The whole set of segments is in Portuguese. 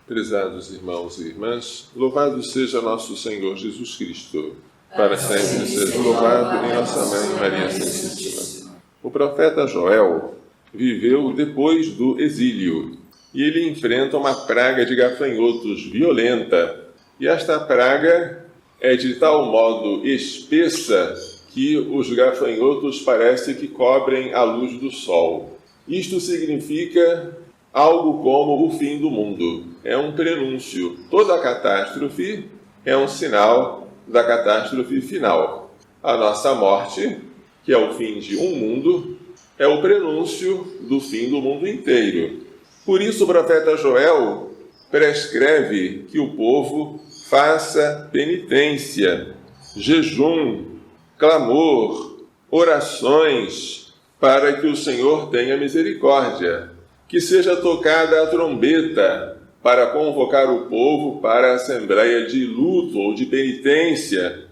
Prezados irmãos e irmãs, louvado seja nosso Senhor Jesus Cristo. Para sempre seja louvado em nossa Mãe Maria Santíssima. O profeta Joel viveu depois do exílio e ele enfrenta uma praga de gafanhotos violenta. E esta praga é de tal modo espessa que os gafanhotos parece que cobrem a luz do sol. Isto significa algo como o fim do mundo. É um prenúncio. Toda catástrofe é um sinal da catástrofe final. A nossa morte, que é o fim de um mundo, é o prenúncio do fim do mundo inteiro. Por isso o profeta Joel prescreve que o povo faça penitência, jejum, clamor, orações, para que o Senhor tenha misericórdia. Que seja tocada a trombeta para convocar o povo para a assembleia de luto ou de penitência.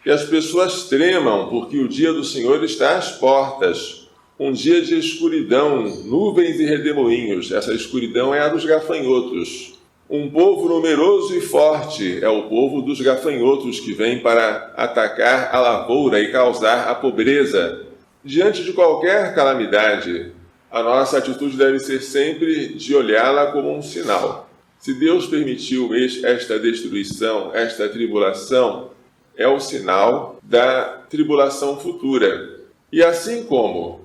Que as pessoas tremam, porque o dia do Senhor está às portas. Um dia de escuridão, nuvens e redemoinhos. Essa escuridão é a dos gafanhotos. Um povo numeroso e forte é o povo dos gafanhotos que vem para atacar a lavoura e causar a pobreza. Diante de qualquer calamidade, a nossa atitude deve ser sempre de olhá-la como um sinal. Se Deus permitiu esta destruição, esta tribulação, é o sinal da tribulação futura. E assim como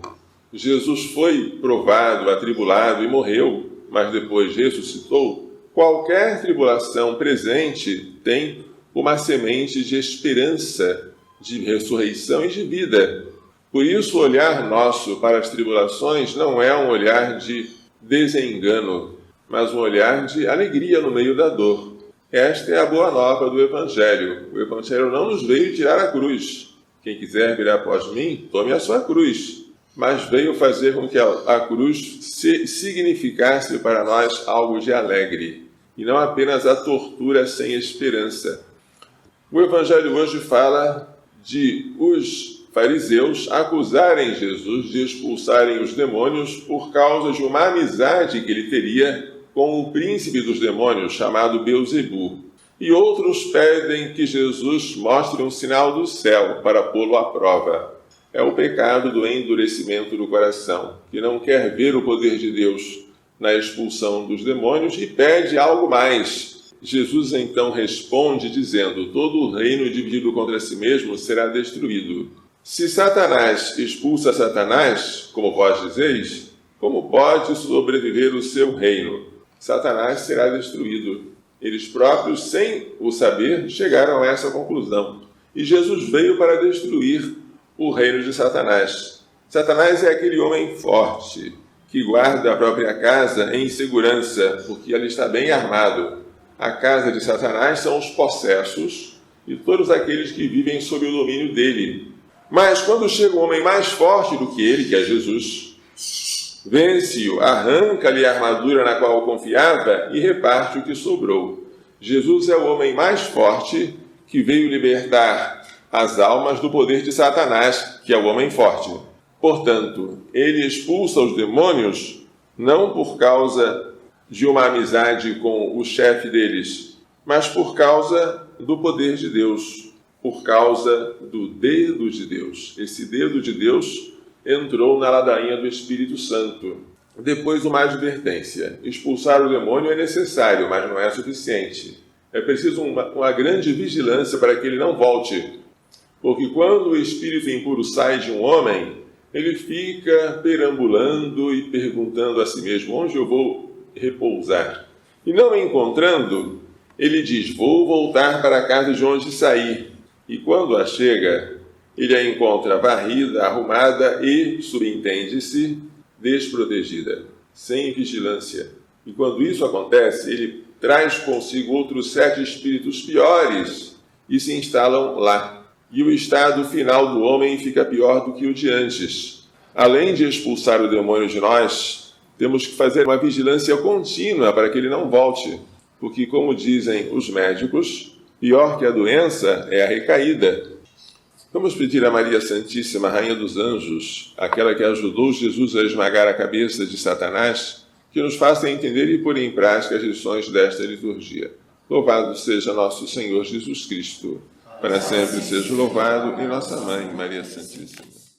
Jesus foi provado, atribulado e morreu, mas depois ressuscitou, qualquer tribulação presente tem uma semente de esperança, de ressurreição e de vida. Por isso, o olhar nosso para as tribulações não é um olhar de desengano, mas um olhar de alegria no meio da dor. Esta é a boa nova do Evangelho. O Evangelho não nos veio tirar a cruz. Quem quiser vir após mim, tome a sua cruz. Mas veio fazer com que a cruz significasse para nós algo de alegre, e não apenas a tortura sem esperança. O Evangelho hoje fala de os fariseus acusarem Jesus de expulsarem os demônios por causa de uma amizade que ele teria com o príncipe dos demônios, chamado Beelzebu. E outros pedem que Jesus mostre um sinal do céu para pô-lo à prova. É o pecado do endurecimento do coração, que não quer ver o poder de Deus na expulsão dos demônios e pede algo mais. Jesus então responde dizendo: todo o reino dividido contra si mesmo será destruído. Se Satanás expulsa Satanás, como vós dizeis, como pode sobreviver o seu reino? Satanás será destruído. Eles próprios, sem o saber, chegaram a essa conclusão. E Jesus veio para destruir o reino de Satanás. Satanás é aquele homem forte, que guarda a própria casa em segurança, porque ele está bem armado. A casa de Satanás são os possessos e todos aqueles que vivem sob o domínio dele. Mas quando chega um homem mais forte do que ele, que é Jesus, vence-o, arranca-lhe a armadura na qual confiava e reparte o que sobrou. Jesus é o homem mais forte que veio libertar as almas do poder de Satanás, que é o homem forte. Portanto, ele expulsa os demônios não por causa de uma amizade com o chefe deles, mas por causa do poder de Deus. Por causa do dedo de Deus. Esse dedo de Deus entrou na ladainha do Espírito Santo. Depois, uma advertência. Expulsar o demônio é necessário, mas não é suficiente. É preciso uma grande vigilância para que ele não volte. Porque quando o espírito impuro sai de um homem, ele fica perambulando e perguntando a si mesmo: onde eu vou repousar? E não encontrando, ele diz: vou voltar para a casa de onde saí. E quando a chega, ele a encontra varrida, arrumada e, subentende-se, desprotegida, sem vigilância. E quando isso acontece, ele traz consigo outros 7 espíritos piores e se instalam lá. E o estado final do homem fica pior do que o de antes. Além de expulsar o demônio de nós, temos que fazer uma vigilância contínua para que ele não volte. Porque, como dizem os médicos, pior que a doença é a recaída. Vamos pedir a Maria Santíssima, Rainha dos Anjos, aquela que ajudou Jesus a esmagar a cabeça de Satanás, que nos faça entender e pôr em prática as lições desta liturgia. Louvado seja nosso Senhor Jesus Cristo. Para sempre seja louvado, e nossa Mãe, Maria Santíssima.